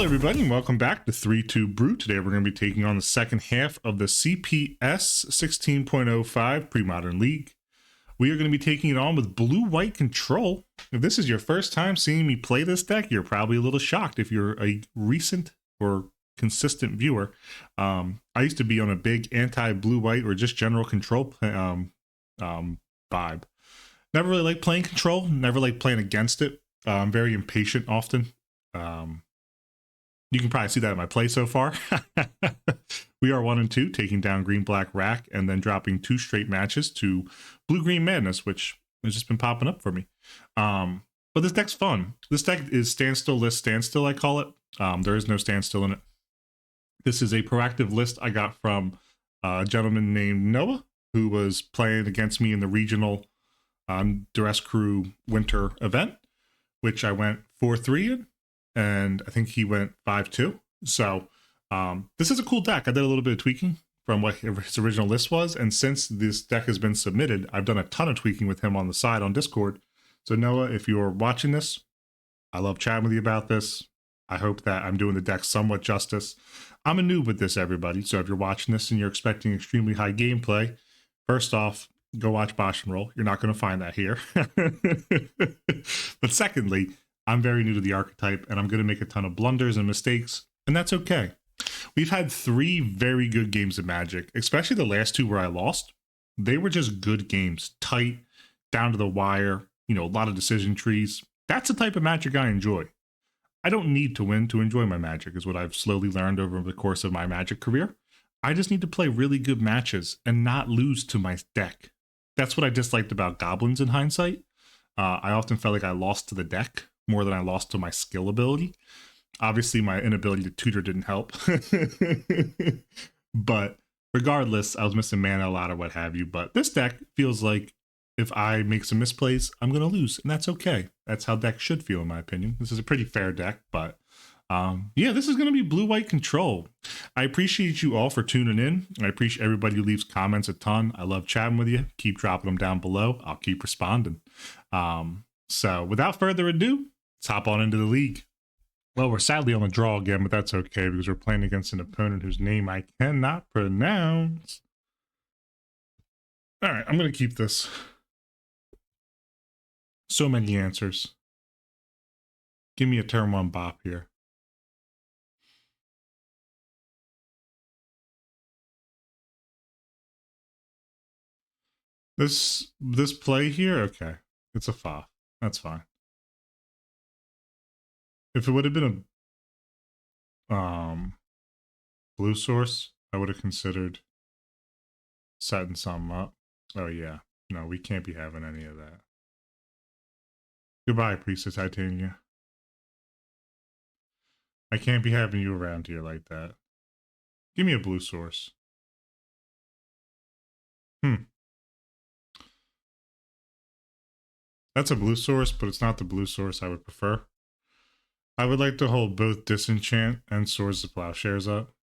Hello everybody and welcome back to 3-2 Brew. Today we're going to be taking on the second half of the CPS 16.05 Premodern League. We are going to be taking it on with blue-white control. If this is your first time seeing me play this deck, you're probably a little shocked if you're a recent or consistent viewer. I used to be on a big anti-blue-white or just general control vibe. Never really liked playing control, never liked playing against it. I'm very impatient often. You can probably see that in my play so far. We are 1-2, taking down Green-Black Rack and then dropping 2 straight matches to Blue-Green Madness, which has just been popping up for me. But this deck's fun. This deck is Standstill-less Standstill, I call it. There is no standstill in it. This is a proactive list I got from a gentleman named Noah, who was playing against me in the regional Duress Crew winter event, which I went 4-3 in. And I think he went 5-2. So this is a cool deck. I did a little bit of tweaking from what his original list was. And since this deck has been submitted, I've done a ton of tweaking with him on the side on Discord. So Noah, if you're watching this, I love chatting with you about this. I hope that I'm doing the deck somewhat justice. I'm a noob with this, everybody. So if you're watching this and you're expecting extremely high gameplay, first off, go watch Bosch and Roll. You're not going to find that here. But secondly, I'm very new to the archetype, and I'm going to make a ton of blunders and mistakes, and that's okay. We've had 3 very good games of Magic, especially the last 2 where I lost. They were just good games, tight, down to the wire, you know, a lot of decision trees. That's the type of Magic I enjoy. I don't need to win to enjoy my Magic, is what I've slowly learned over the course of my Magic career. I just need to play really good matches and not lose to my deck. That's what I disliked about Goblins in hindsight. I often felt like I lost to the deck more than I lost to my skill ability. Obviously, my inability to tutor didn't help. But regardless, I was missing mana a lot or what have you. But this deck feels like if I make some misplays, I'm going to lose. And that's okay. That's how decks should feel, in my opinion. This is a pretty fair deck. But yeah, this is going to be blue-white control. I appreciate you all for tuning in. I appreciate everybody who leaves comments a ton. I love chatting with you. Keep dropping them down below. I'll keep responding. So without further ado, let's hop on into the league. Well, we're sadly on a draw again, but that's okay because we're playing against an opponent whose name I cannot pronounce. All right, I'm going to keep this. So many answers. Give me a turn 1 bop here. This play here, okay. It's a fa. That's fine. If it would have been a blue source, I would have considered setting something up. Oh yeah, no, we can't be having any of that. Goodbye, Priest of Titania. I can't be having you around here like that. Give me a blue source. That's a blue source, but it's not the blue source I would prefer. I would like to hold both Disenchant and Swords to Plowshares up.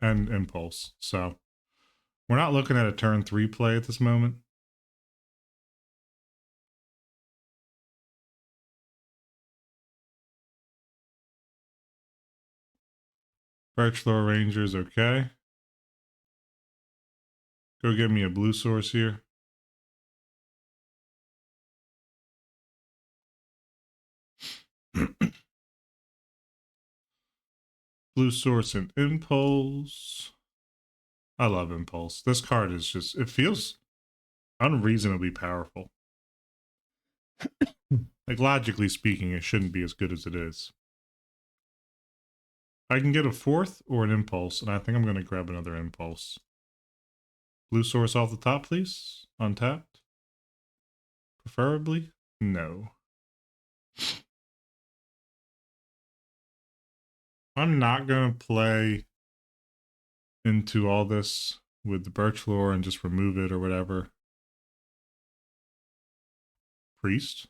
And Impulse. So we're not looking at a turn 3 play at this moment. Birchlow Ranger's okay. Go get me a blue source here. Blue source and Impulse. I love Impulse. This card is just, it feels unreasonably powerful. Like, logically speaking, it shouldn't be as good as it is. I can get a 4th or an Impulse, and I think I'm going to grab another Impulse. Blue source off the top, please. Untapped. Preferably, no. I'm not going to play into all this with the Birch Lore and just remove it or whatever. Priest.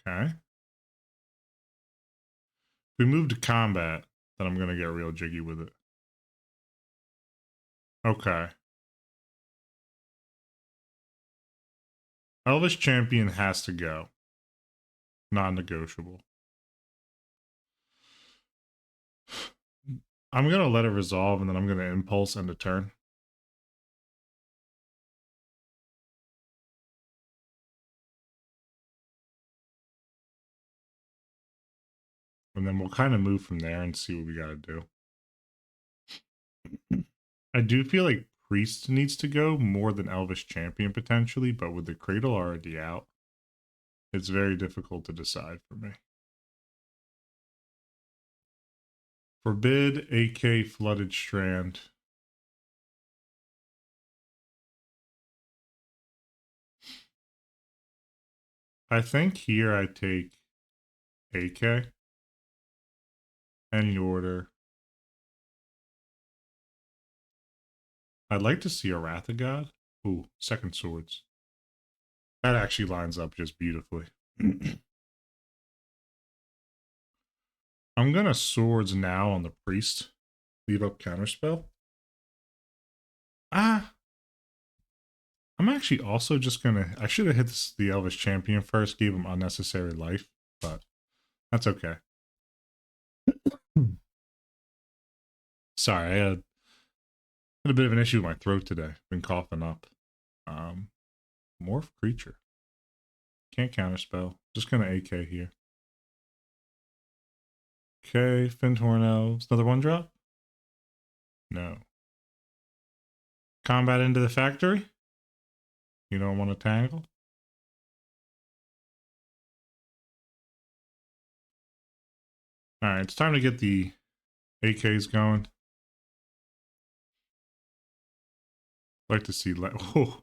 Okay. If we move to combat, then I'm going to get real jiggy with it. Okay. Elvish Champion has to go. Non-negotiable. I'm going to let it resolve, and then I'm going to impulse end a turn. And then we'll kind of move from there and see what we got to do. I do feel like Priest needs to go more than Elvish Champion potentially, but with the Cradle already out, it's very difficult to decide for me. Forbid, AK, Flooded Strand. I think here I take AK. Any order. I'd like to see a Wrath of God. Ooh, second swords. That actually lines up just beautifully. I'm gonna swords now on the priest. Leave up counterspell. Ah, I'm actually also just gonna. I should have hit the Elvish Champion first, gave him unnecessary life, but that's okay. Sorry, I had a bit of an issue with my throat today. Been coughing up. Morph creature. Can't counterspell. Just gonna AK here. Okay, Finthorn Elves. Another one drop? No. Combat into the factory? You don't want to tangle? Alright, it's time to get the AKs going. I'd like to see... Oh,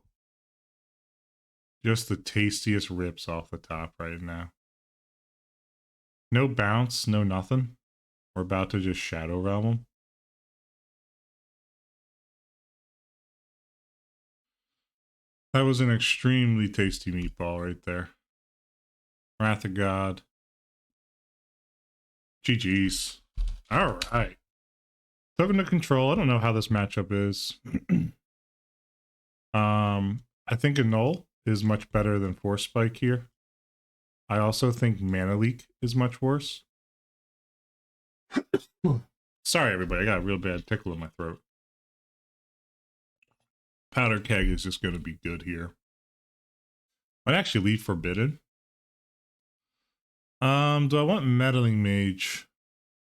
just the tastiest rips off the top right now. No bounce, no nothing. We're about to just Shadow Realm them. That was an extremely tasty meatball right there. Wrath of God. GG's. Alright. Token to control. I don't know how this matchup is. I think a null is much better than Force Spike here. I also think Mana Leak is much worse. Sorry, everybody. I got a real bad tickle in my throat. Powder Keg is just going to be good here. I'd actually leave Forbidden. Do I want Meddling Mage?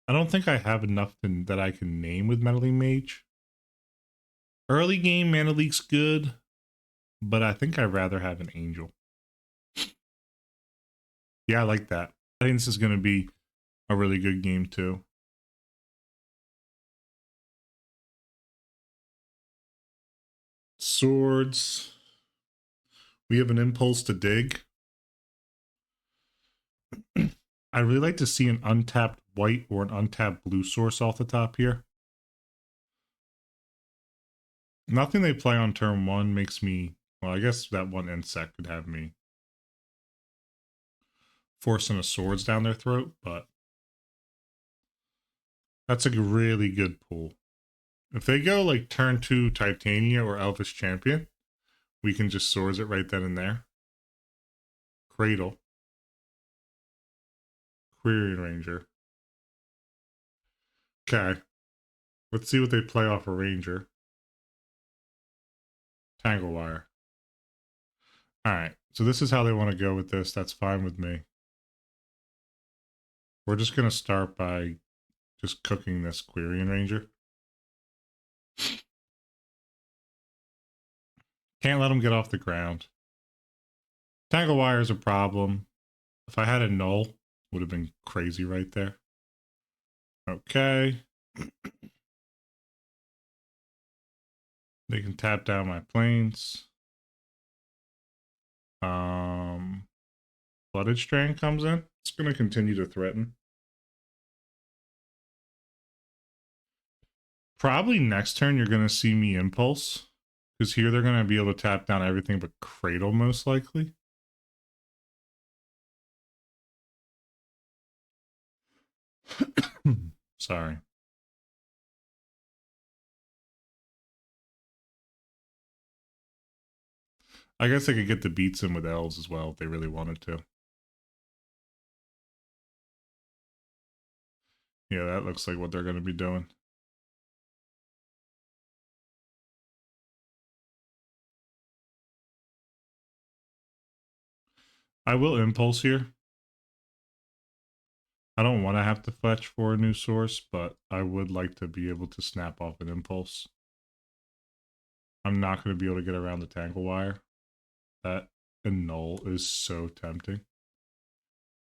I don't think I have enough that I can name with Meddling Mage. Early game Mana Leak's good, but I think I'd rather have an Angel. Yeah, I like that. I think this is going to be a really good game too. Swords. We have an impulse to dig. I'd really like to see an untapped white or an untapped blue source off the top here. Nothing they play on turn one makes me... Well, I guess that one insect could have me forcing a swords down their throat, but that's a really good pull. If they go like turn 2 Titania or Elvish Champion, we can just swords it right then and there. Cradle. Query Ranger. Okay. Let's see what they play off a Ranger. Tangle Wire. Alright, so this is how they want to go with this. That's fine with me. We're just going to start by just cooking this Querian Ranger. Can't let them get off the ground. Tangle Wire is a problem. If I had a null, would have been crazy right there. Okay. They can tap down my planes. Flooded Strand comes in. It's going to continue to threaten. Probably next turn you're going to see me Impulse. Because here they're going to be able to tap down everything but Cradle most likely. Sorry. I guess I could get the beats in with Elves as well if they really wanted to. Yeah, that looks like what they're going to be doing. I will impulse here. I don't want to have to fetch for a new source, but I would like to be able to snap off an impulse. I'm not going to be able to get around the tangle wire. That annul is so tempting.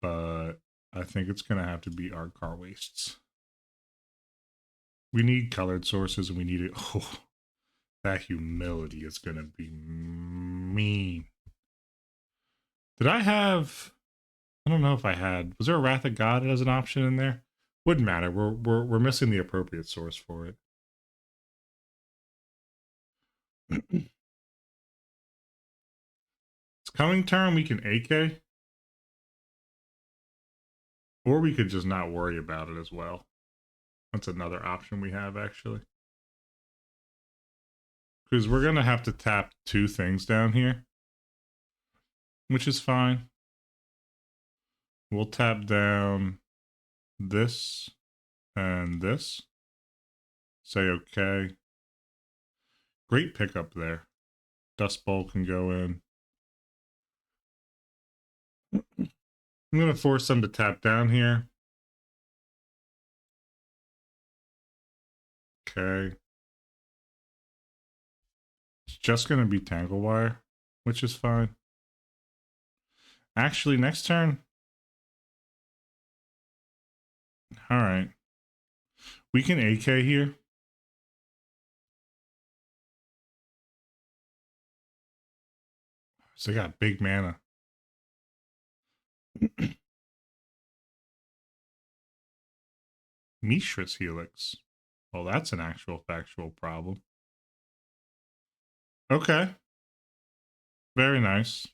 But I think it's going to have to be our car wastes. We need colored sources and we need it. Oh, that humility is going to be mean. Did I have... I don't know if I had... Was there a Wrath of God as an option in there? Wouldn't matter. We're missing the appropriate source for it. It's coming turn, we can AK. Or we could just not worry about it as well. That's another option we have, actually. Because we're going to have to tap 2 things down here. Which is fine. We'll tap down this and this. Say okay. Great pickup there. Dust Bowl can go in. I'm going to force them to tap down here. Okay. It's just going to be Tangle Wire, which is fine. Actually, next turn. Alright. We can AK here. So they got big mana. Mishra's Helix. Well, that's an actual factual problem. Okay. Very nice.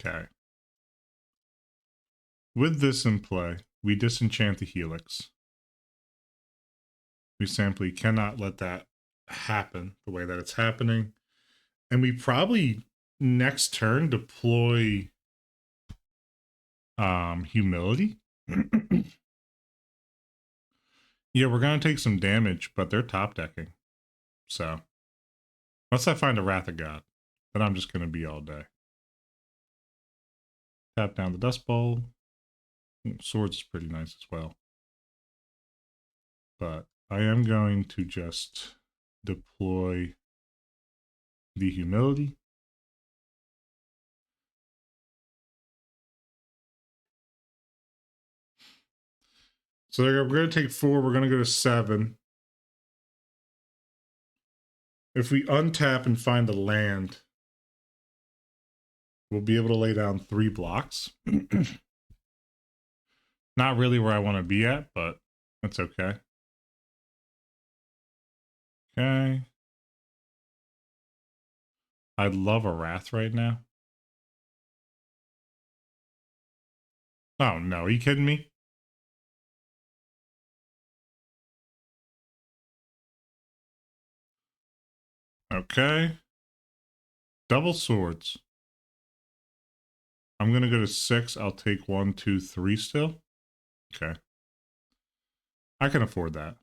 Okay. With this in play, we disenchant the Helix. We simply cannot let that happen the way that it's happening. And we probably next turn deploy humility. Yeah, we're gonna take some damage, but they're top decking. So once I find a Wrath of God, then I'm just gonna be all day. Tap down the Dust Bowl. Swords is pretty nice as well. But I am going to just deploy the humility. So we're going to take 4. We're going to go to 7. If we untap and find a land, we'll be able to lay down 3 blocks. Not really where I want to be at, but that's okay. Okay. I'd love a Wrath right now. Oh, no. Are you kidding me? Okay. Double swords. I'm going to go to 6. I'll take 1, 2, 3 still. Okay. I can afford that.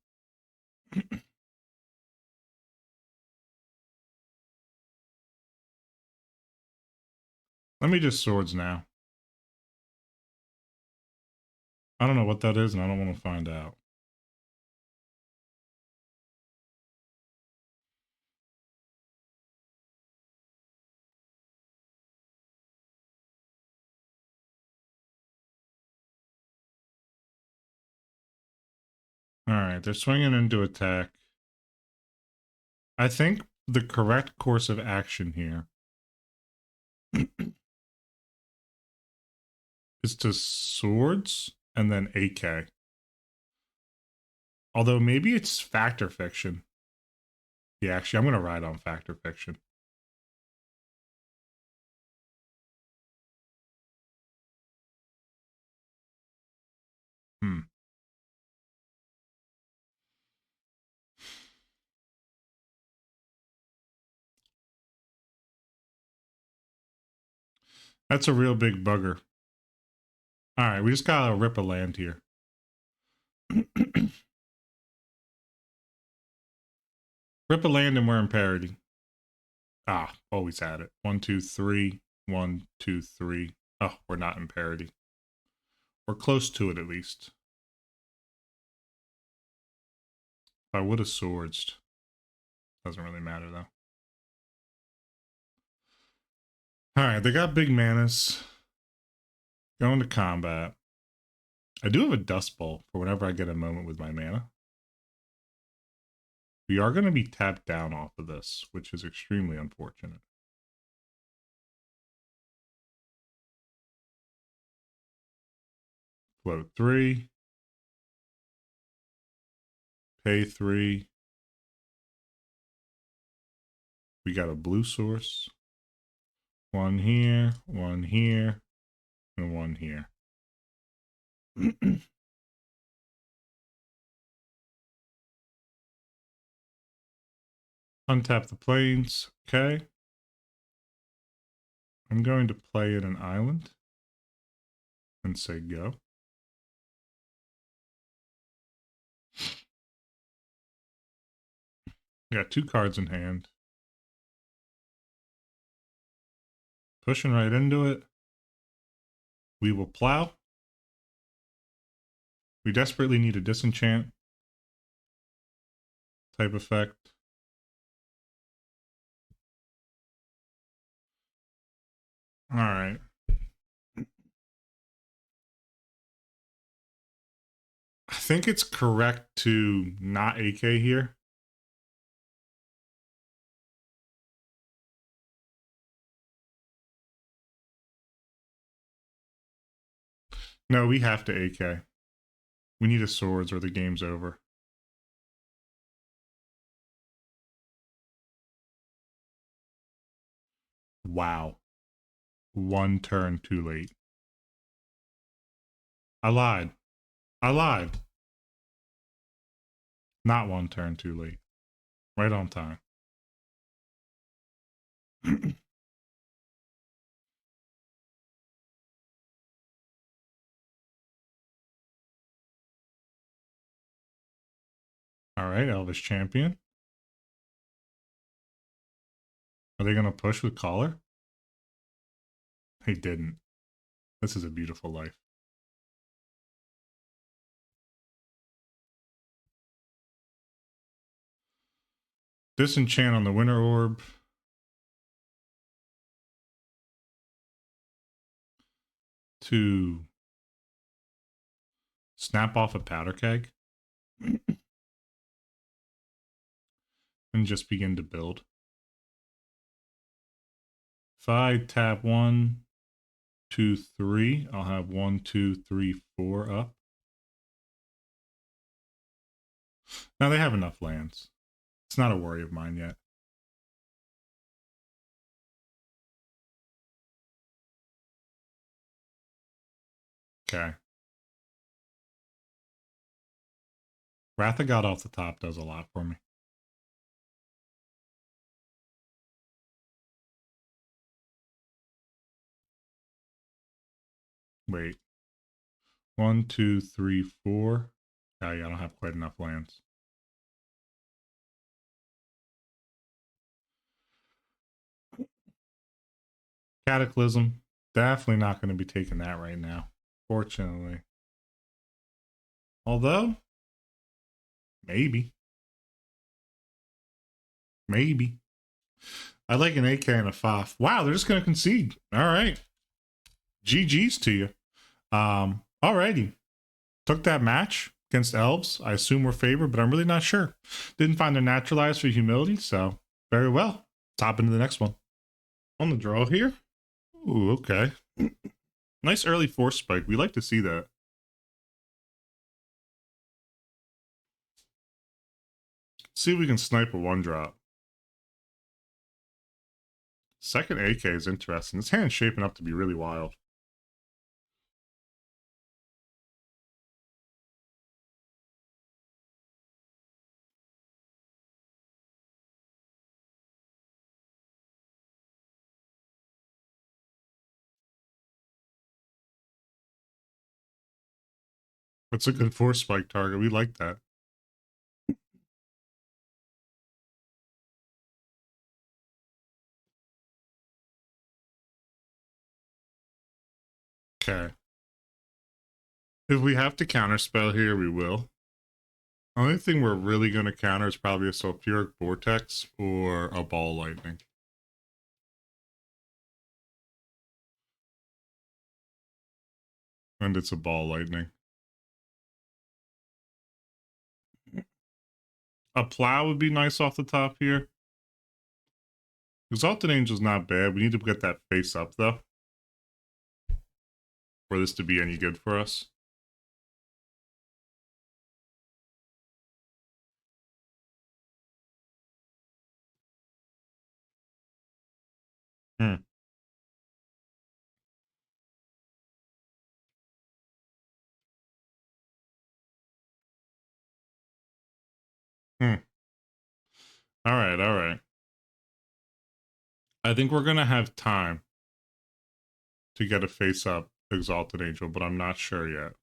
Let me just swords now. I don't know what that is, and I don't want to find out. Alright, they're swinging into attack. I think the correct course of action here is to swords and then AK. Although maybe it's factor fiction. Yeah, actually, I'm going to ride on factor fiction. That's a real big bugger. All right, we just gotta rip a land here. Rip a land and we're in parity. Ah, always had it. 1, 2, 3. 1, 2, 3. Oh, we're not in parity. We're close to it at least. If I would have swords, doesn't really matter though. All right, they got big manas. Going to combat. I do have a Dust Bowl for whenever I get a moment with my mana. We are going to be tapped down off of this, which is extremely unfortunate. Float 3. Pay 3. We got a blue source. 1 here, 1 here, and 1 here. Untap the plains. Okay. I'm going to play in an island and say go. Got 2 cards in hand. Pushing right into it. We will plow. We desperately need a disenchant type effect. All right. I think it's correct to not AK here. No, we have to AK. We need a swords or the game's over. Wow. 1 turn too late. I lied. I lied. Not 1 turn too late. Right on time. All right, Elvis champion. Are they going to push with collar? They didn't. This is a beautiful life. Disenchant on the winter orb. To snap off a powder keg. And just begin to build. If I tap 1, 2, 3, I'll have 1, 2, 3, 4 up. Now they have enough lands. It's not a worry of mine yet. Okay. Wrath of God off the top does a lot for me. Wait. 1, 2, 3, 4. Oh, yeah, I don't have quite enough lands. Cataclysm. Definitely not going to be taking that right now. Fortunately. Although, maybe. Maybe. I like an AK and a FOF. Wow, they're just going to concede. All right. GG's to you. Alrighty. Took that match against Elves. I assume we're favored, but I'm really not sure. Didn't find their naturalized for humility, so very well. Top into the next one. On the draw here. Ooh, okay. Nice early force spike. We like to see that. See if we can snipe a 1-drop. Second AK is interesting. This hand's shaping up to be really wild. That's a good force spike target. We like that. Okay. If we have to counterspell here, we will. Only thing we're really going to counter is probably a sulfuric vortex or a ball lightning. And it's a ball lightning. A plow would be nice off the top here. Exalted Angel's not bad. We need to get that face up, though, for this to be any good for us. Hmm. Hmm. All right, all right. I think we're going to have time to get a face up Exalted Angel, but I'm not sure yet.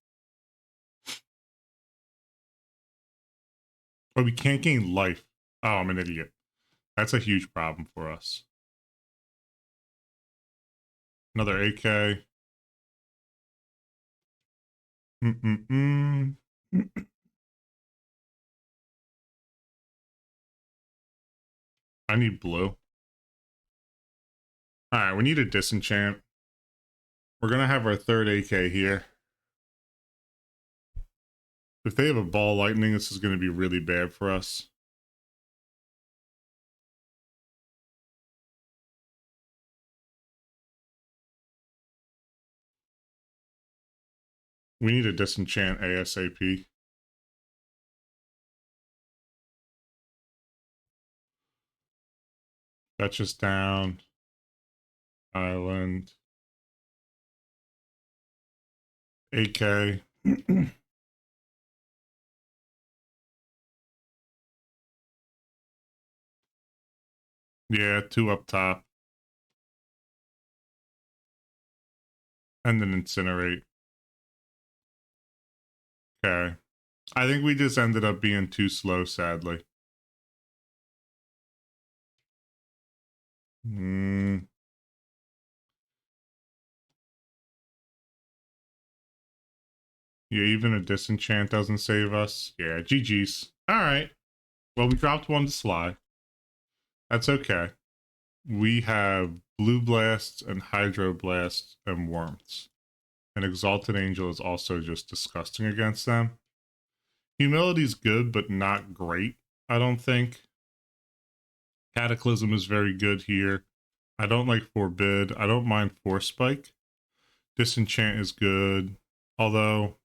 Oh, we can't gain life. Oh, I'm an idiot. That's a huge problem for us. Another AK. Mm-mm-mm. I need blue. All right, we need a disenchant. We're going to have our third AK here. If they have a ball lightning, this is going to be really bad for us. We need a disenchant ASAP. That's just down. Island. AK. Yeah, 2 up top. And then incinerate. Okay. I think we just ended up being too slow, sadly. Hmm. Yeah, even a disenchant doesn't save us. Yeah, GG's. All right. Well, we dropped one to Sly. That's okay. We have Blue Blasts and Hydro Blasts and Worms. And Exalted Angel is also just disgusting against them. Humility's good, but not great, I don't think. Cataclysm is very good here. I don't like Forbid. I don't mind Force Spike. Disenchant is good. Although,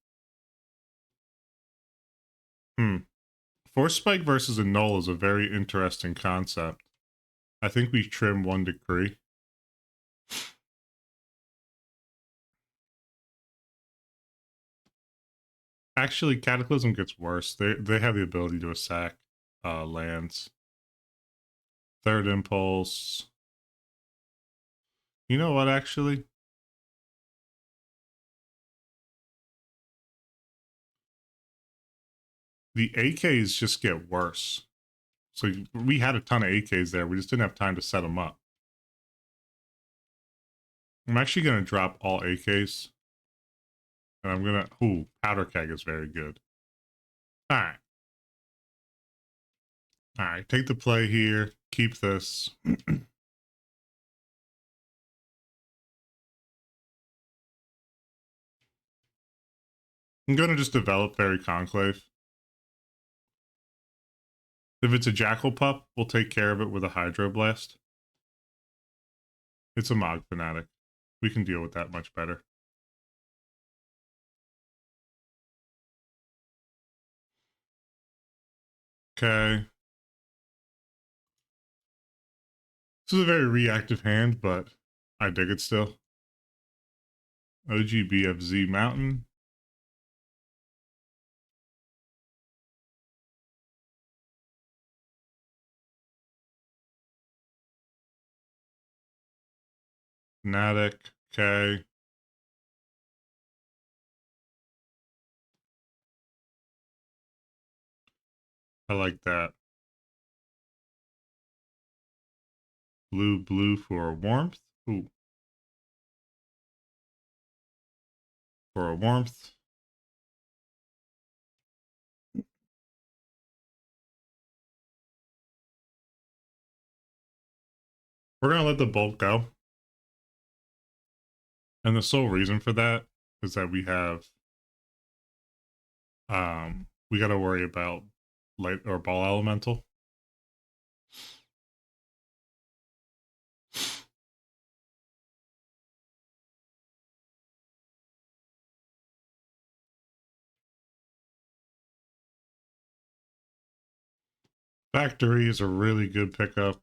Force Spike versus a Null is a very interesting concept. I think we trim one decree. Actually, Cataclysm gets worse. They have the ability to sack lands. Third Impulse. You know what, actually? The AKs just get worse. So we had a ton of AKs there. We just didn't have time to set them up. I'm actually going to drop all AKs. And I'm going to... Ooh, Powder Keg is very good. All right. All right, take the play here. Keep this. I'm going to just develop Fairy Conclave. If it's a Jackal Pup, we'll take care of it with a Hydroblast. It's a Mog Fanatic. We can deal with that much better. Okay. This is a very reactive hand, but I dig it still. OGBFZ Mountain. Fnatic. Okay. I like that. Blue for warmth. Ooh. For a warmth. We're going to let the bulk go. And the sole reason for that is that we got to worry about light or ball elemental. Factory is a really good pickup.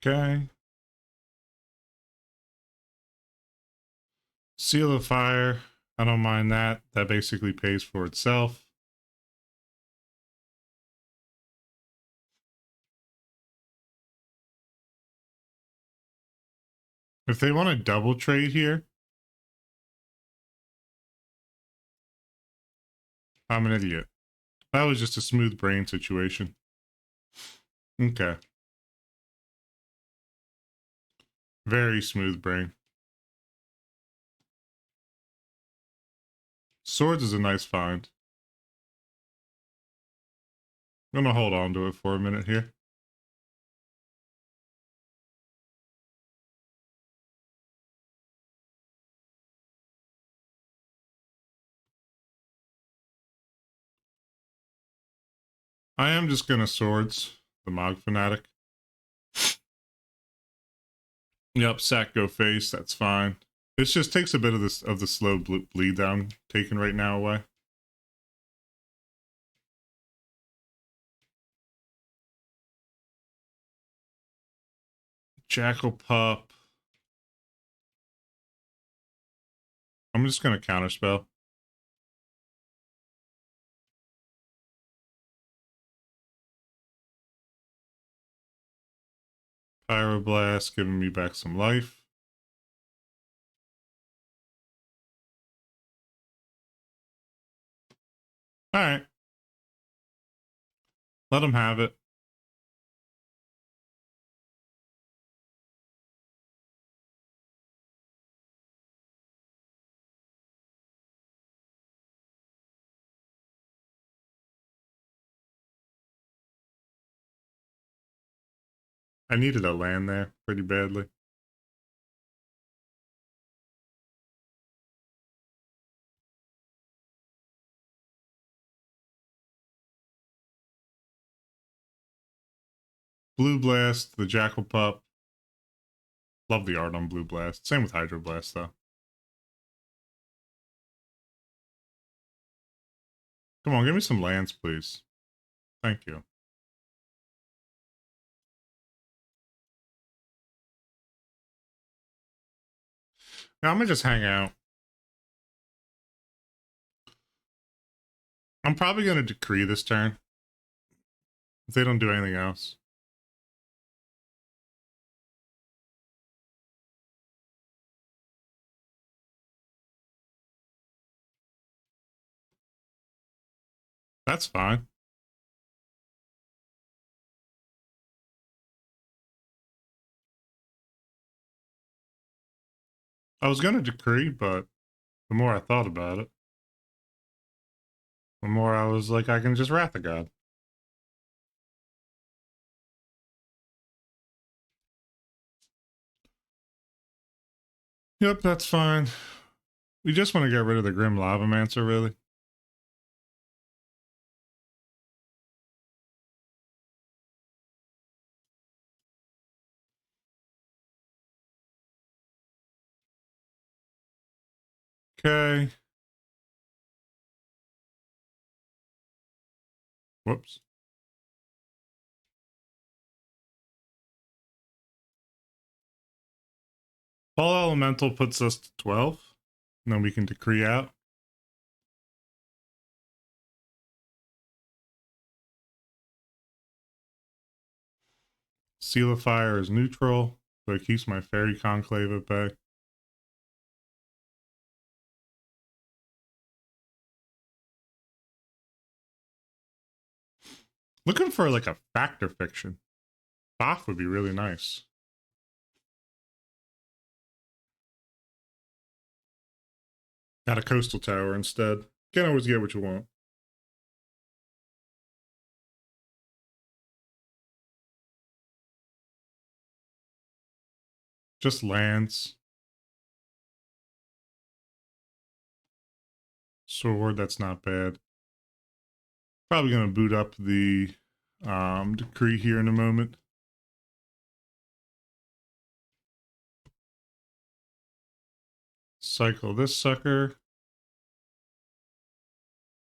Okay. Seal of Fire. I don't mind that. That basically pays for itself. If they want to double trade here, I'm an idiot. That was just a smooth brain situation. Okay. Very smooth brain. Swords is a nice find. I'm gonna hold on to it for a minute here. I am just gonna swords the Mog Fanatic. Yep, sack go face. That's fine. It just takes a bit of this of the slow bleed down taken right now away. Jackal Pup. I'm just gonna counterspell. Pyroblast giving me back some life. Alright. Let him have it. I needed a land there pretty badly. Blue Blast, the Jackal Pup. Love the art on Blue Blast. Same with Hydroblast, though. Come on, give me some lands, please. Thank you. Now, I'm gonna just hang out. I'm probably gonna decree this turn. If they don't do anything else. That's fine. I was gonna decree, but the more I thought about it, the more I was like, I can just Wrath of God. Yep, that's fine. We just want to get rid of the Grim Lavamancer, really. Okay. Whoops. Fall Elemental puts us to 12. And then we can decree out. Seal of Fire is neutral, so it keeps my Fairy Conclave at bay. Looking for like a factor fiction. Boff would be really nice. Got a coastal tower instead. Can't always get what you want. Just lands. Sword, that's not bad. Probably gonna boot up the decree here in a moment. Cycle this sucker.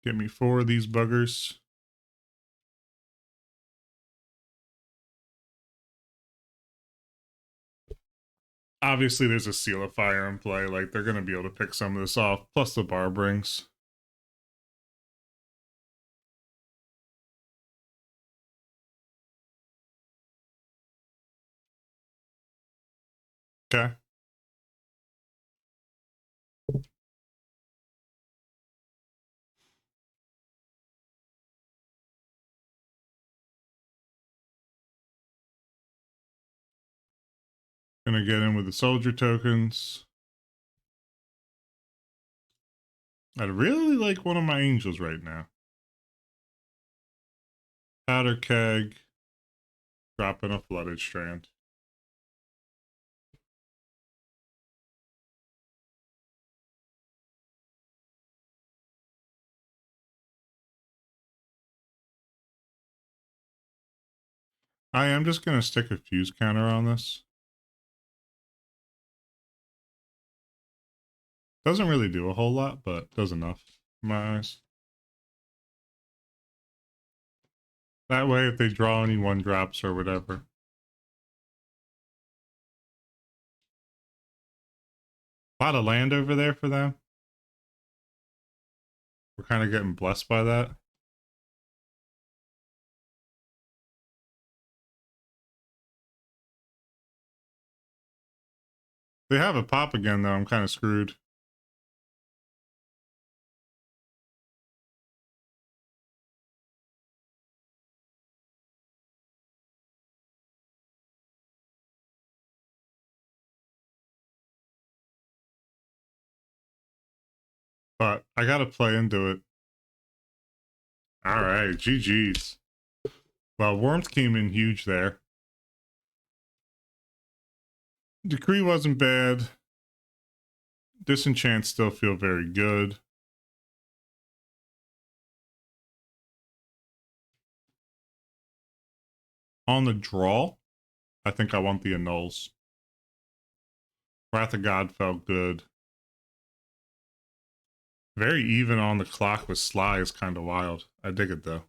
Get me 4 of these buggers. Obviously, there's a Seal of Fire in play. Like, they're going to be able to pick some of this off. Plus the bar brings. Okay. Gonna get in with the soldier tokens. I'd really like one of my angels right now. Powder keg. Drop in a flooded strand. I am just gonna stick a fuse counter on this. Doesn't really do a whole lot, but does enough in my eyes. That way, if they draw any 1-drops or whatever. A lot of land over there for them. We're kind of getting blessed by that. They have a pop again, though. I'm kind of screwed. But I gotta play into it. Alright, GG's. Well, Warmth came in huge there. Decree wasn't bad. Disenchant still feel very good. On the draw, I think I want the annuls. Wrath of God felt good. Very even on the clock with Sly is kind of wild. I dig it, though.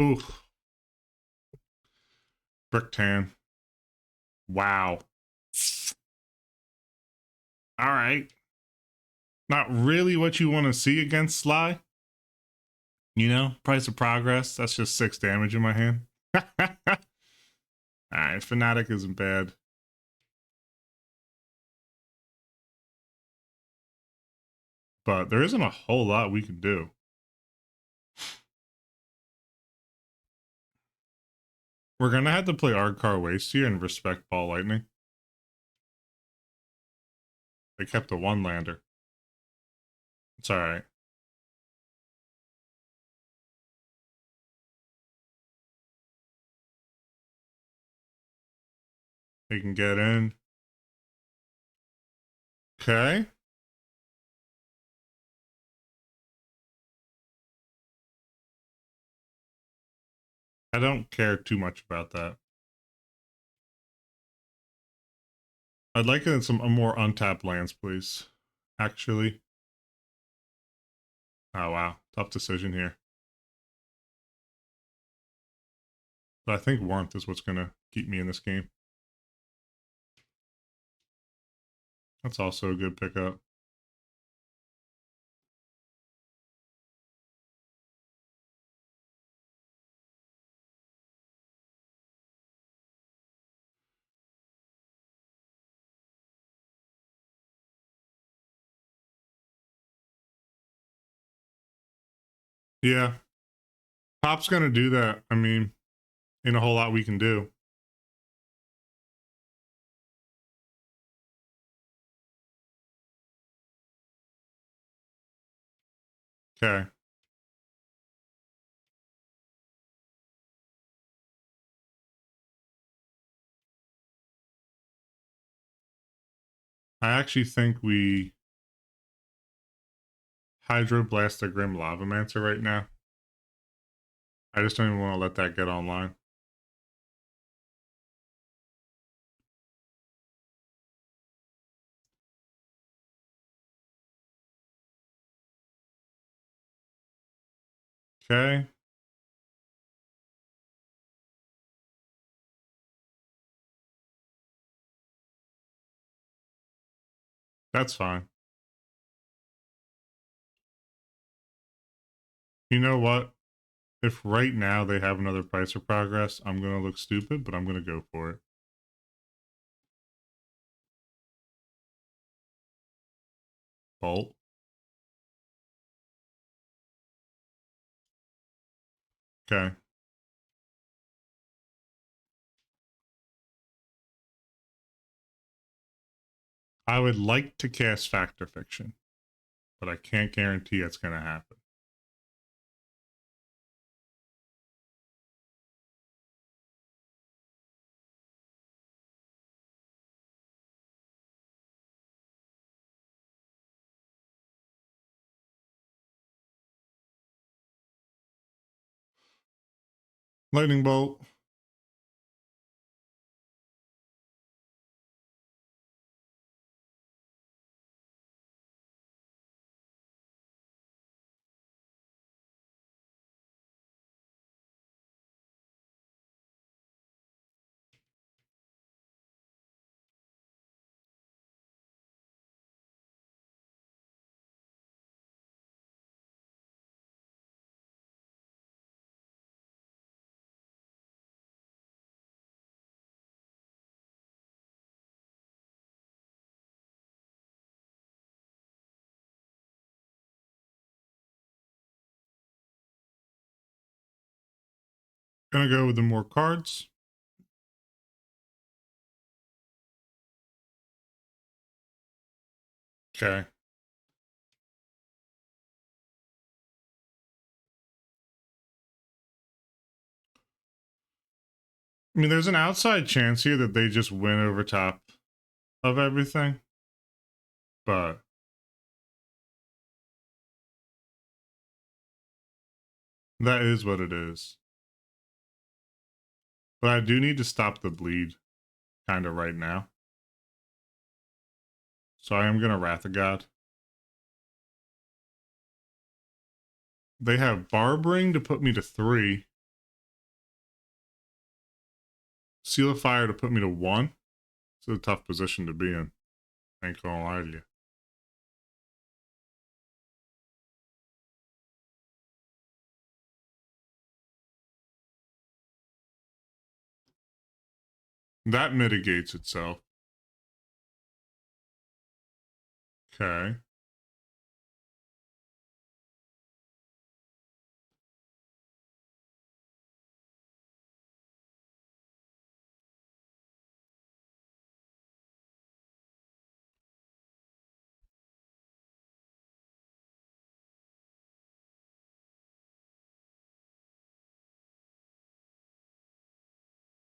Oof. Brick Tan. Wow. Alright. Not really what you want to see against Sly. You know, price of progress. That's just 6 damage in my hand. Alright, Fanatic isn't bad. But there isn't a whole lot we can do. We're going to have to play Ardcar Waste here and respect Ball Lightning. They kept a 1-lander. It's alright. They can get in. Okay. I don't care too much about that. I'd like some more untapped lands, please. Actually. Oh, wow. Tough decision here. But I think Warmth is what's going to keep me in this game. That's also a good pickup. Yeah. Pop's gonna do that. I mean, ain't a whole lot we can do. Okay. I actually think we Hydroblast the Grim Lavamancer right now. I just don't even want to let that get online. Okay. That's fine. You know what? If right now they have another price of progress, I'm going to look stupid, but I'm going to go for it. Bolt. Okay. I would like to cast Factor Fiction, but I can't guarantee it's going to happen. Lightning Bolt. Gonna go with the more cards. Okay. I mean, there's an outside chance here that they just win over top of everything, but that is what it is. But I do need to stop the bleed kind of right now. So I am going to Wrath of God. They have Barbering to put me to 3. Seal of Fire to put me to 1. It's a tough position to be in. I ain't gonna lie to you. That mitigates itself. Okay.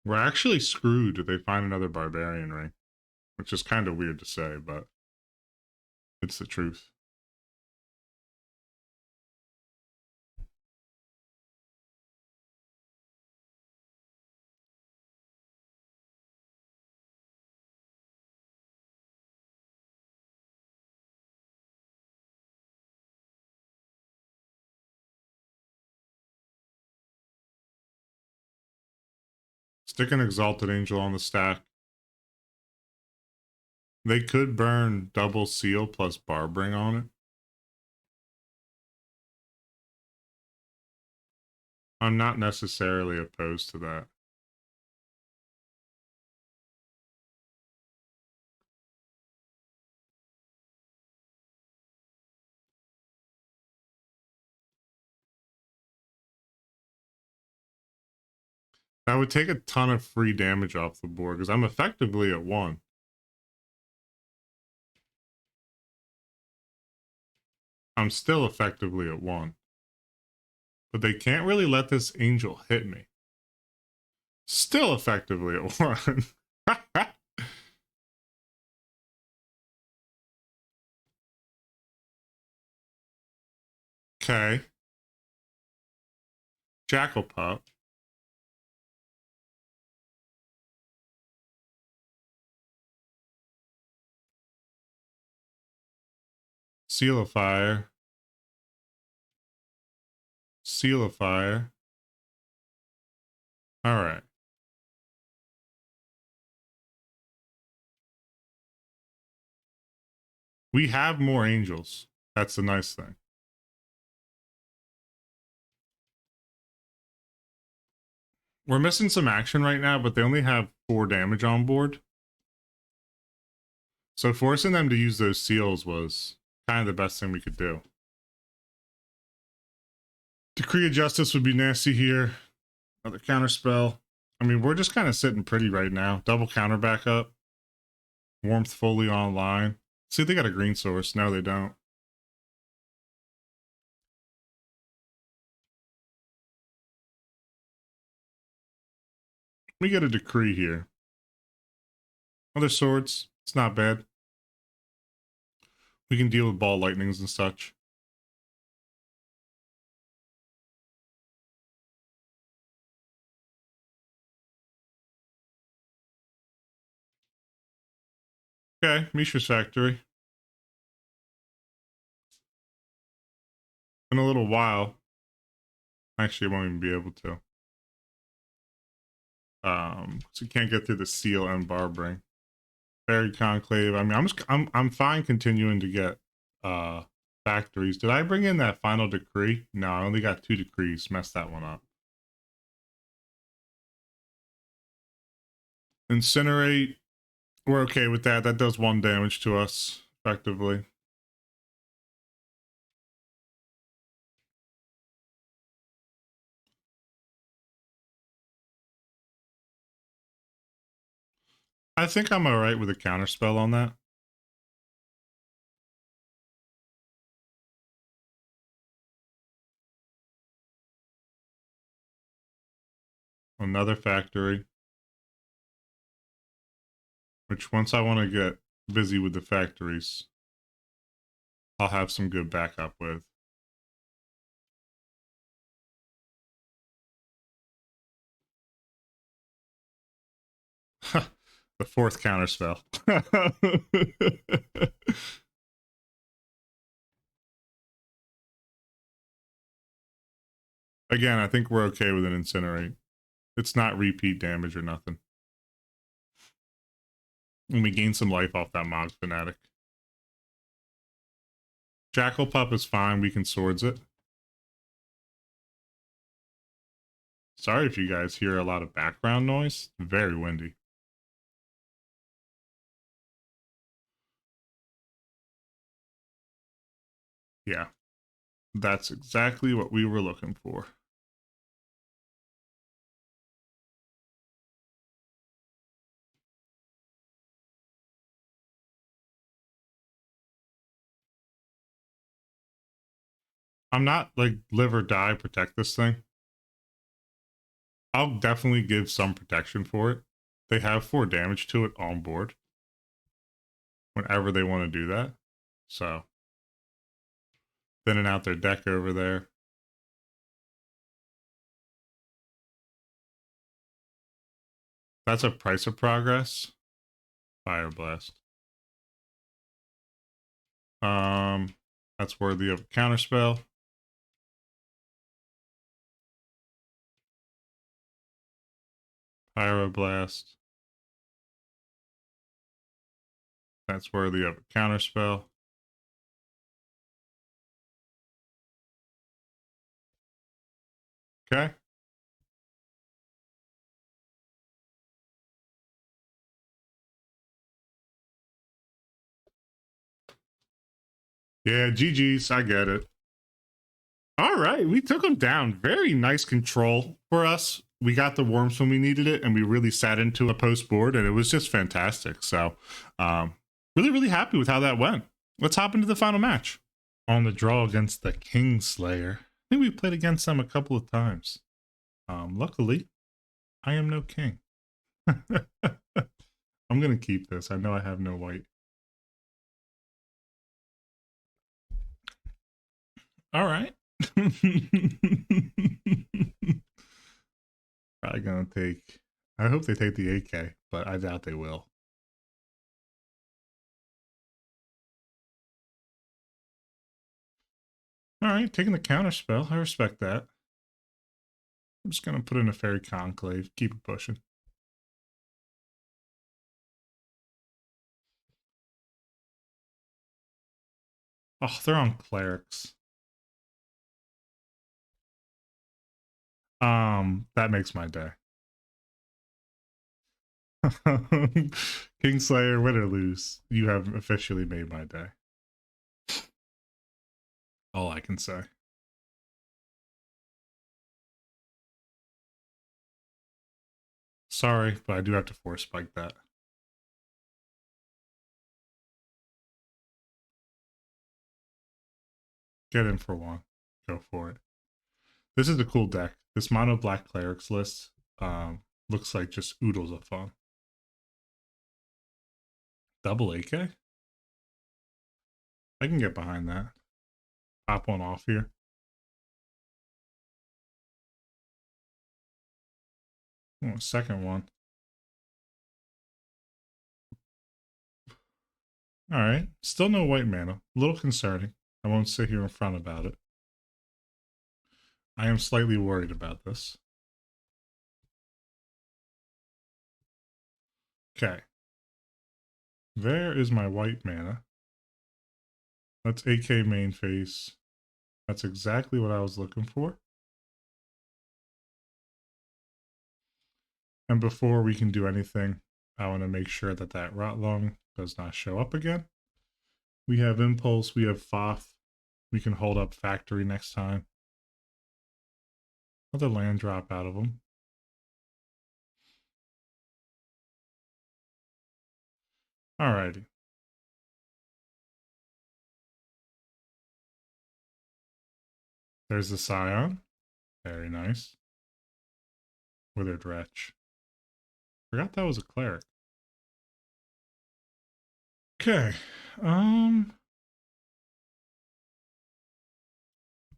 We're actually screwed if they find another Barbarian ring, which is kind of weird to say, but it's the truth. Stick an Exalted Angel on the stack. They could burn double seal plus Barbering on it. I'm not necessarily opposed to that. That would take a ton of free damage off the board because I'm effectively at 1. I'm still effectively at 1. But they can't really let this angel hit me. Still effectively at 1. Okay. Jackal Pup. Seal of Fire. Seal of Fire. All right. We have more angels. That's the nice thing. We're missing some action right now, but they only have 4 damage on board. So forcing them to use those seals was kind of the best thing we could do. Decree of Justice would be nasty here. Another counter spell. I mean, we're just kind of sitting pretty right now. Double counter backup. Warmth fully online. See, they got a green source. No, they don't. We get a decree here. Other swords. It's not bad. We can deal with ball lightnings and such. Okay, Mishra's Factory. In a little while. Actually, I won't even be able to. So you can't get through the seal and barbering. Fairy Conclave. I mean, I'm fine continuing to get factories. Did I bring in that final decree? No, I only got 2 decrees. Messed that one up. Incinerate. We're okay with that. That does 1 damage to us, effectively. I think I'm alright with a counterspell on that. Another factory. Which, once I want to get busy with the factories, I'll have some good backup with. The 4th counterspell. Again, I think we're okay with an Incinerate. It's not repeat damage or nothing. And we gain some life off that Mog's Fanatic. Jackal Pup is fine. We can swords it. Sorry if you guys hear a lot of background noise. Very windy. Yeah, that's exactly what we were looking for. I'm not like live or die protect this thing. I'll definitely give some protection for it. They have 4 damage to it on board whenever they want to do that. So, thinning out their deck over there. That's a price of progress. Fire Blast. That's worthy of a counterspell. Pyroblast. That's worthy of a counterspell. Okay. Yeah, GG's. I get it. All right, we took him down. Very nice control for us. we got the worms when we needed it, and we really sat into a post board, and it was just fantastic. So, really, really happy with how that went. Let's hop into the final match. On the draw against the Kingslayer. I think we played against them a couple of times. Luckily, I am no king. I'm gonna keep this. I know I have no white. All right. Probably gonna take. I hope they take the AK, but I doubt they will. All right, taking the counter spell. I respect that. I'm just gonna put in a Fairy Conclave. Keep it pushing. Oh, they're on Clerics. That makes my day. Kingslayer, win or lose, you have officially made my day. All I can say. Sorry, but I do have to force spike that. Get in for one. Go for it. This is a cool deck. This mono black clerics list looks like just oodles of fun. Double AK? I can get behind that. Pop one off here. Oh, second one. Alright. Still no white mana. A little concerning. I won't sit here in front about it. I am slightly worried about this. Okay. There is my white mana. Let's AK main phase. That's exactly what I was looking for. And before we can do anything, I want to make sure that that Rotlung does not show up again. We have Impulse, we have Foth. We can hold up Factory next time. Another land drop out of them. Alrighty. There's the Scion. Very nice. Withered Wretch. Forgot that was a Cleric. Okay. I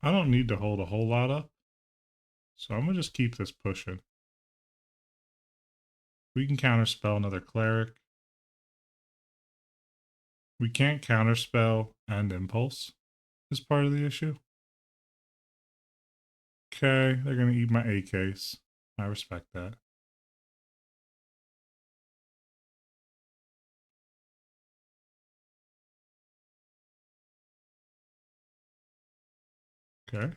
don't need to hold a whole lot up. So I'm gonna just keep this pushing. We can counterspell another Cleric. We can't counterspell and Impulse is part of the issue. Okay, they're gonna eat my AKs. I respect that. Okay.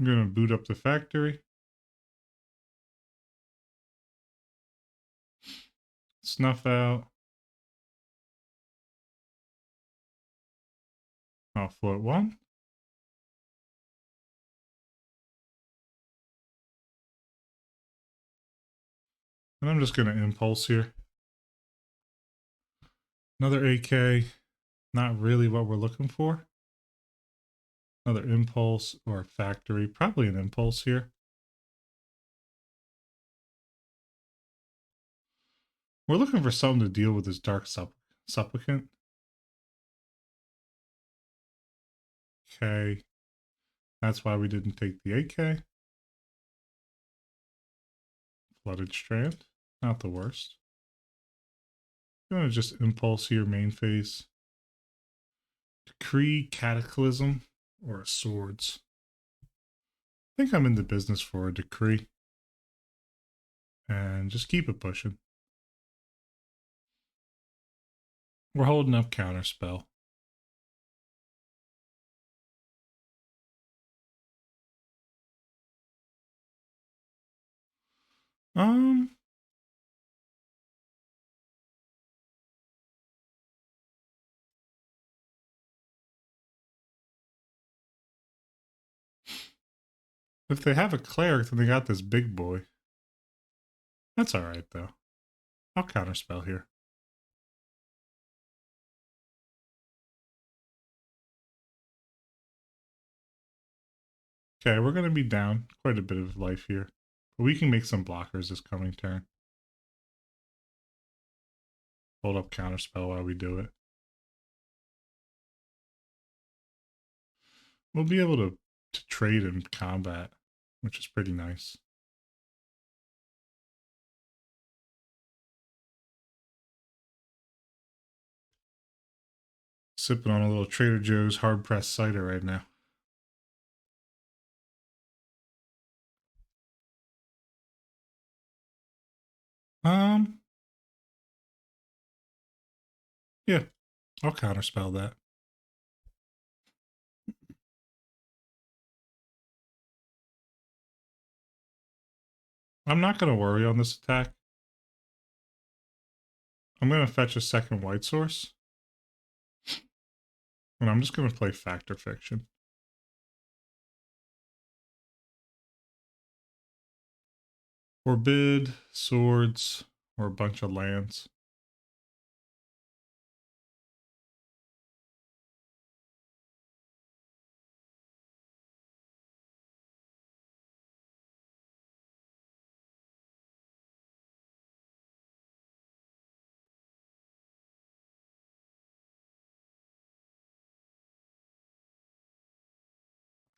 I'm gonna boot up the factory. Snuff out. I'll float one. And I'm just gonna impulse here. Another AK. Not really what we're looking for. Another impulse or factory. Probably an impulse here. We're looking for something to deal with this dark supplicant. Okay. That's why we didn't take the AK. Flooded Strand. Not the worst. I'm gonna just impulse here, main phase. Decree, Cataclysm, or a Swords. I think I'm in the business for a Decree. And just keep it pushing. We're holding up Counterspell. Um, If they have a cleric, then they got this big boy. That's alright, though. I'll counterspell here. Okay, we're going to be down quite a bit of life here. But we can make some blockers this coming turn. Hold up counterspell while we do it. We'll be able to trade in combat, which is pretty nice. Sipping on a little Trader Joe's hard-pressed cider right now. Yeah, I'll counterspell that. I'm not going to worry on this attack. I'm going to fetch a second white source. And I'm just going to play Fact or Fiction. Forbid, swords, or a bunch of lands.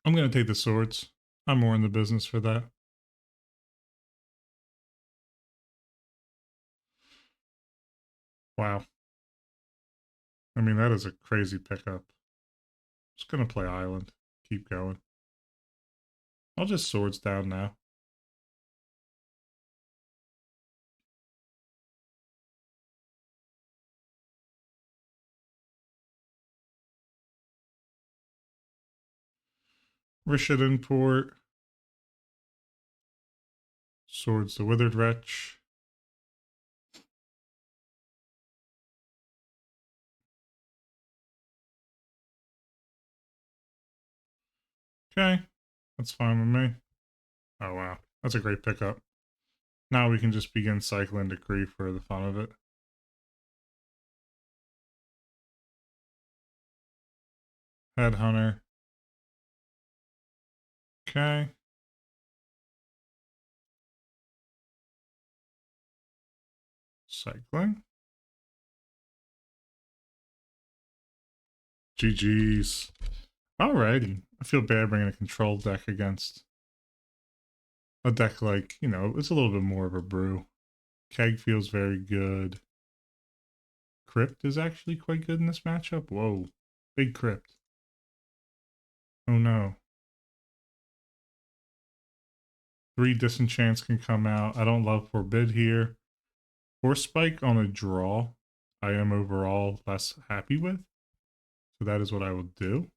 I'm going to take the swords. I'm more in the business for that. Wow. I mean, that is a crazy pickup. Just going to play Island. Keep going. I'll just swords down now. Rishadan Port. Swords the Withered Wretch. Okay. That's fine with me. Oh, wow. That's a great pickup. Now we can just begin cycling Decree for the fun of it. Headhunter. Okay. Cycling. GG's. Alrighty. I feel bad bringing a control deck against a deck like, you know, it's a little bit more of a brew. Keg feels very good. Crypt is actually quite good in this matchup. Whoa. Big Crypt. Oh no. 3 disenchants can come out. I don't love Forbid here. Force Spike on a draw, I am overall less happy with. So that is what I will do.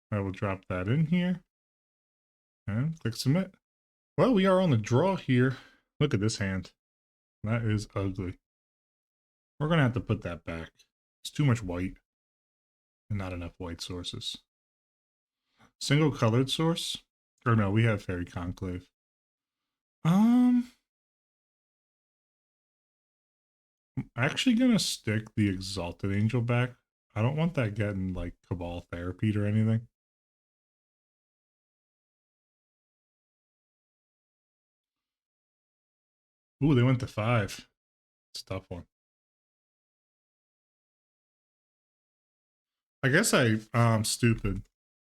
I will drop that in here. And click submit. Well, we are on the draw here. Look at this hand. That is ugly. We're going to have to put that back. It's too much white. And not enough white sources. Single colored source? Or no, we have Fairy Conclave. I'm actually gonna stick the Exalted Angel back. I don't want that getting like Cabal therapied or anything. Ooh, they went to 5. It's a tough one. I guess I'm stupid.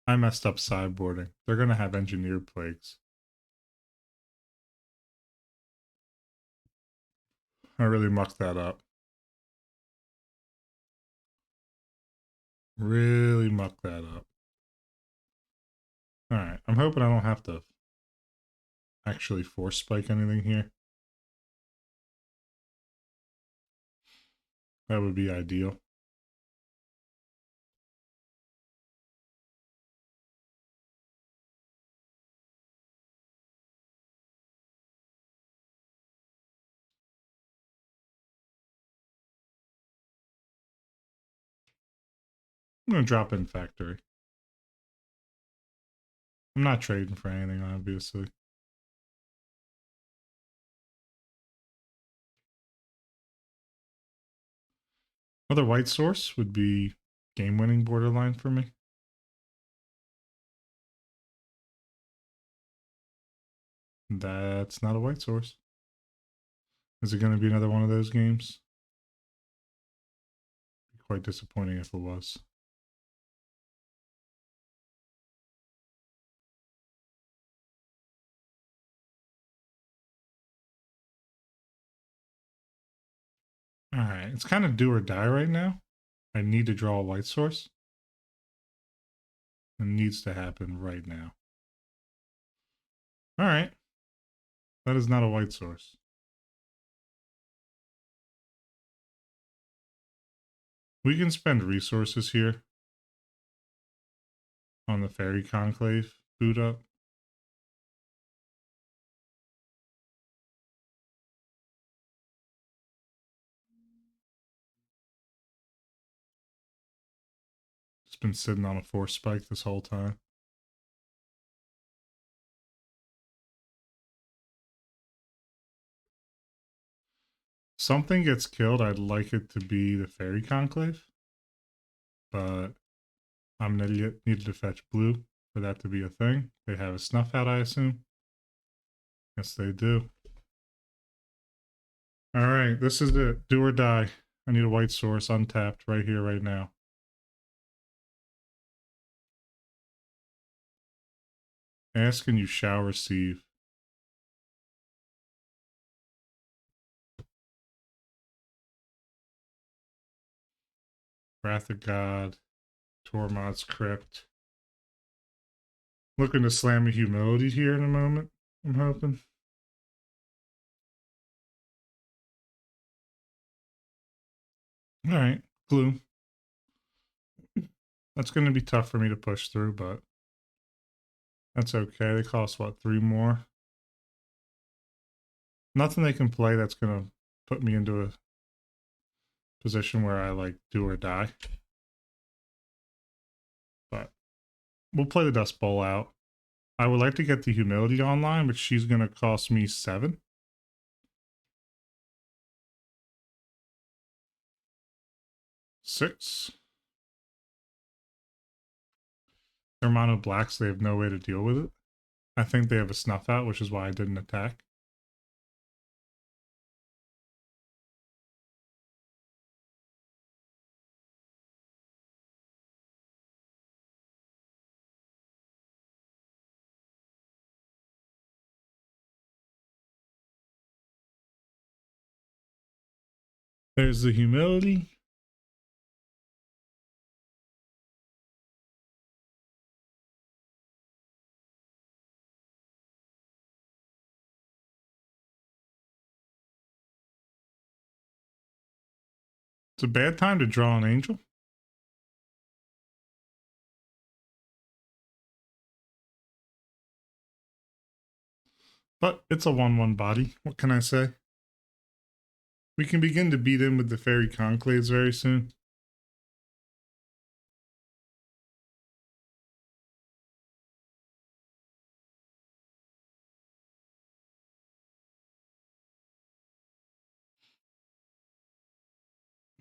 I messed up sideboarding. They're gonna have Engineered Plagues. I really mucked that up. Really mucked that up. Alright, I'm hoping I don't have to actually force spike anything here. That would be ideal. I'm gonna drop in Factory. I'm not trading for anything, obviously. Other white source would be game-winning borderline for me. That's not a white source. Is it going to be another one of those games? Be quite disappointing if it was. All right, it's kind of do or die right now. I need to draw a white source. It needs to happen right now. All right. That is not a white source. We can spend resources here on the Fairy Conclave boot up. It's been sitting on a force spike this whole time. Something gets killed, I'd like it to be the Fairy Conclave. But I'm an idiot, needed to fetch blue for that to be a thing. They have a snuff out, I assume. Yes, they do. All right, this is it. Do or die. I need a white source untapped right here, right now. Ask and you shall receive. Wrath of God, Tormod's Crypt. Looking to slam a humility here in a moment, I'm hoping. All right, glue. That's going to be tough for me to push through, but that's okay. They cost, what, 3 more? Nothing they can play that's going to put me into a position where I, like, do or die. But we'll play the Dust Bowl out. I would like to get the humility online, but she's going to cost me 7. Six. They're mono blacks, so they have no way to deal with it. I think they have a snuff out, which is why I didn't attack. There's the humility. It's a bad time to draw an angel. But it's a 1/1 body. What can I say? We can begin to beat in with the Fairy Conclaves very soon.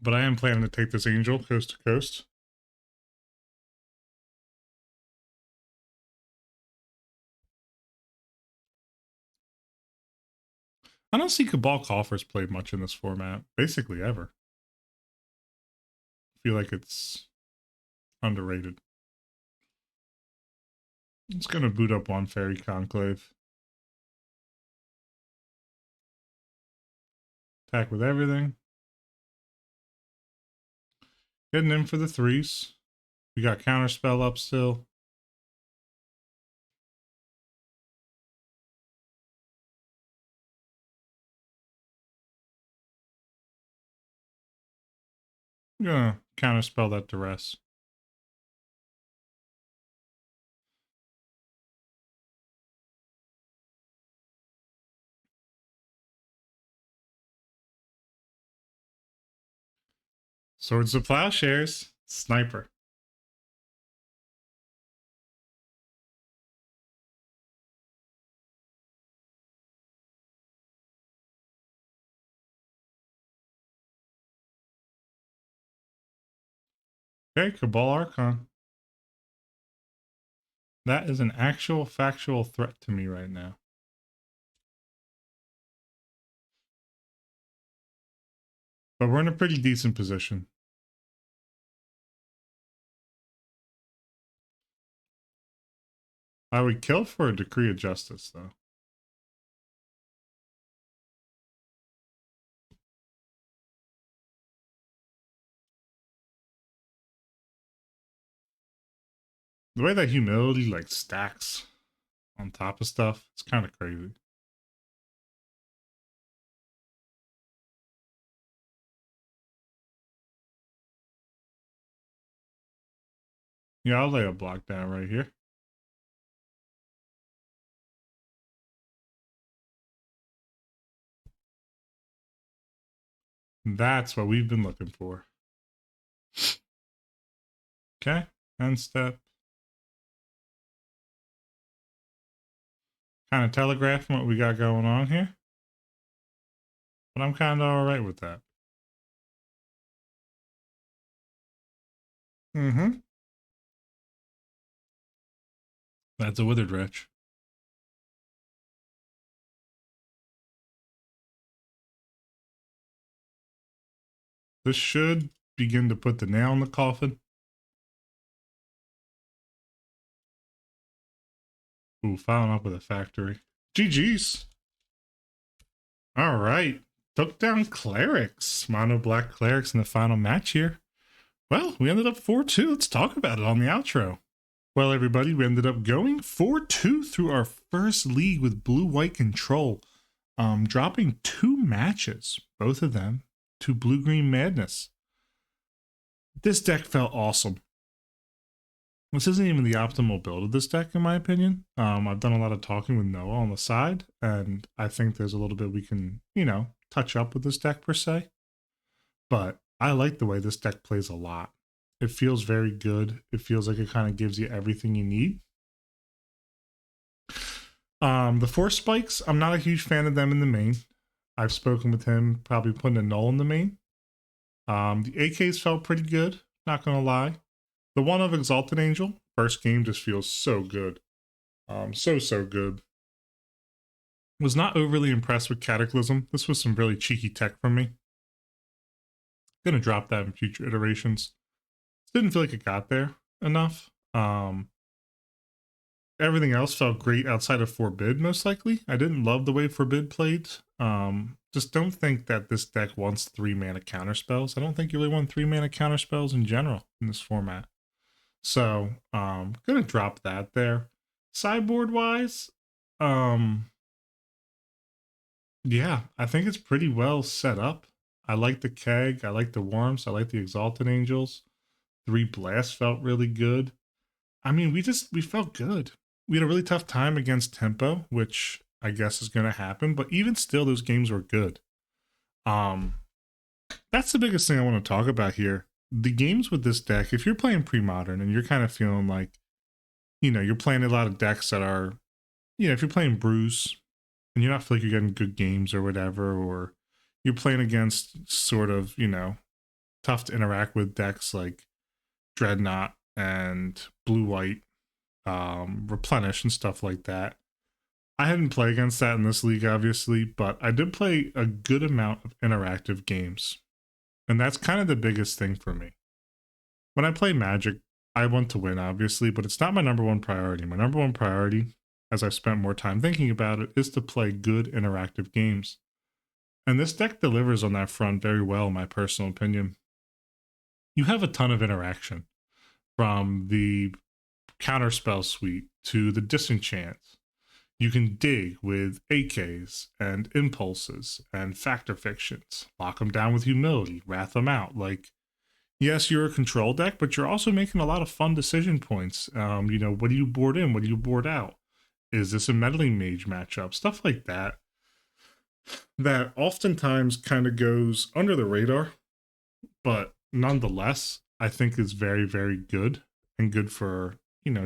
But I am planning to take this angel coast to coast. I don't see Cabal Coffers played much in this format, basically ever. I feel like it's underrated. It's going to boot up one Fairy Conclave. Attack with everything. Getting in for the 3s. We got Counterspell up still. I'm going to Counterspell that Duress. Swords of Plowshares. Sniper. Okay, Cabal Archon. That is an actual factual threat to me right now. But we're in a pretty decent position. I would kill for a Decree of Justice, though. The way that Humility, like, stacks on top of stuff, it's kind of crazy. Yeah, I'll lay a block down right here. That's what we've been looking for. Okay, end step. Kind of telegraphing what we got going on here. But I'm kind of alright with that. Mm-hmm. That's a Withered Wretch. This should begin to put the nail in the coffin. Ooh, following up with a factory. GG's. All right. Took down Clerics. Mono Black Clerics in the final match here. Well, we ended up 4-2. Let's talk about it on the outro. Well, everybody, we ended up going 4-2 through our first league with Blue-White Control. Dropping 2 matches, both of them, to Blue-Green Madness. This deck felt awesome. This isn't even the optimal build of this deck, in my opinion. I've done a lot of talking with Noah on the side, and I think there's a little bit we can, touch up with this deck per se. But I like the way this deck plays a lot. It feels very good. It feels like it kind of gives you everything you need. The Force Spikes, I'm not a huge fan of them in the main. I've spoken with him, probably putting a null in the main. The AKs felt pretty good, not gonna lie. The one of Exalted Angel, first game just feels so good. So good. Was not overly impressed with Cataclysm. This was some really cheeky tech from me. Gonna drop that in future iterations. Didn't feel like it got there enough. Everything else felt great outside of Forbid, most likely. I didn't love the way Forbid played. Just don't think that this deck wants 3 mana counterspells. I don't think you really want 3 mana counterspells in general in this format. So, gonna drop that there. Sideboard wise, yeah, I think it's pretty well set up. I like the Keg, I like the Worms, I like the Exalted Angels. 3 Blasts felt really good. I mean, we felt good. We had a really tough time against Tempo, which I guess is gonna happen, but even still, those games were good. That's the biggest thing I want to talk about here. The games with this deck, if you're playing Premodern and you're kind of feeling like, you're playing a lot of decks that are, if you're playing Bruce and you're not feeling like you're getting good games or whatever, or you're playing against sort of, tough to interact with decks like Dreadnought and Blue-White, Replenish and stuff like that. I hadn't played against that in this league, obviously, but I did play a good amount of interactive games. And that's kind of the biggest thing for me. When I play Magic, I want to win, obviously, but it's not my number one priority. My number one priority, as I've spent more time thinking about it, is to play good interactive games. And this deck delivers on that front very well, in my personal opinion. You have a ton of interaction, from the Counterspell suite to the Disenchant. You can dig with AKs and Impulses and Factor Fictions, lock them down with Humility, wrath them out. Like, yes, you're a control deck, but you're also making a lot of fun decision points. What do you board in? What do you board out? Is this a meddling mage matchup? Stuff like that. That oftentimes kind of goes under the radar, but nonetheless, I think is very, very good and good for,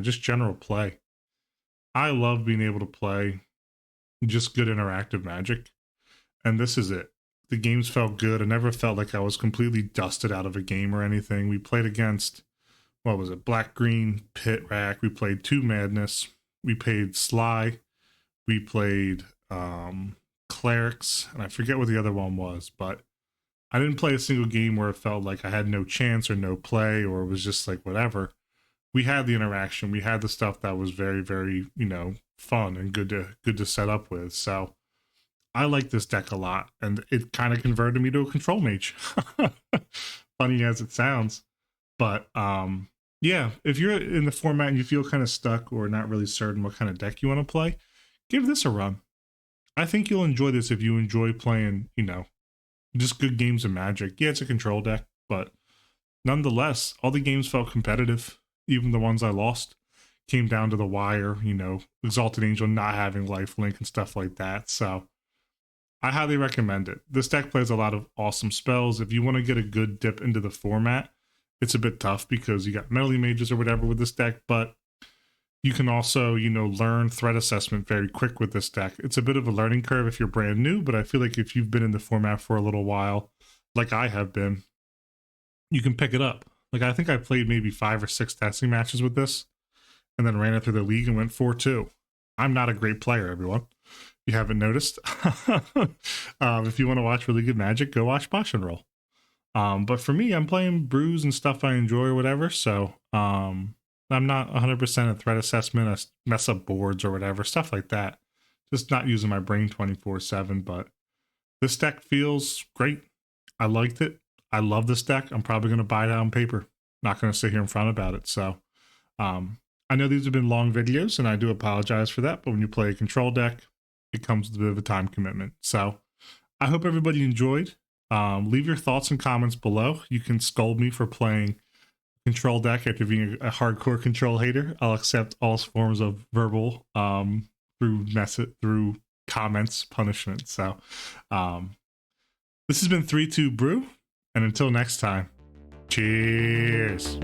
just general play. I love being able to play just good interactive Magic, and this is it. The games felt good. I never felt like I was completely dusted out of a game or anything. We played against what was it? Black Green Pit Rack. We played 2 Madness. We played Sly. We played Clerics, and I forget what the other one was, but I didn't play a single game where it felt like I had no chance or no play, or it was just like whatever. We had the interaction. We had the stuff that was very, very, fun and good to set up with. So I like this deck a lot, and it kind of converted me to a control mage. Funny as it sounds, but yeah, if you're in the format and you feel kind of stuck or not really certain what kind of deck you want to play, give this a run. I think you'll enjoy this if you enjoy playing, just good games of Magic. Yeah, it's a control deck, but nonetheless, all the games felt competitive. Even the ones I lost came down to the wire, Exalted Angel not having lifelink and stuff like that. So I highly recommend it. This deck plays a lot of awesome spells. If you want to get a good dip into the format, it's a bit tough because you got Melee Mages or whatever with this deck, but you can also, learn threat assessment very quick with this deck. It's a bit of a learning curve if you're brand new, but I feel like if you've been in the format for a little while, like I have been, you can pick it up. Like I think I played maybe 5 or 6 testing matches with this and then ran it through the league and went 4-2. I'm not a great player, everyone. You haven't noticed. If you want to watch really good Magic, go watch Bosh and Roll. But for me, I'm playing brews and stuff I enjoy or whatever. So I'm not 100% a threat assessment, I mess up boards or whatever, stuff like that. Just not using my brain 24/7. But this deck feels great. I liked it. I love this deck. I'm probably going to buy it on paper. Not going to sit here in front about it. So I know these have been long videos, and I do apologize for that. But when you play a control deck, it comes with a bit of a time commitment. So I hope everybody enjoyed. Leave your thoughts and comments below. You can scold me for playing control deck after being a hardcore control hater. I'll accept all forms of verbal through comments punishment. So this has been 3-2 Brew, and until next time, cheers.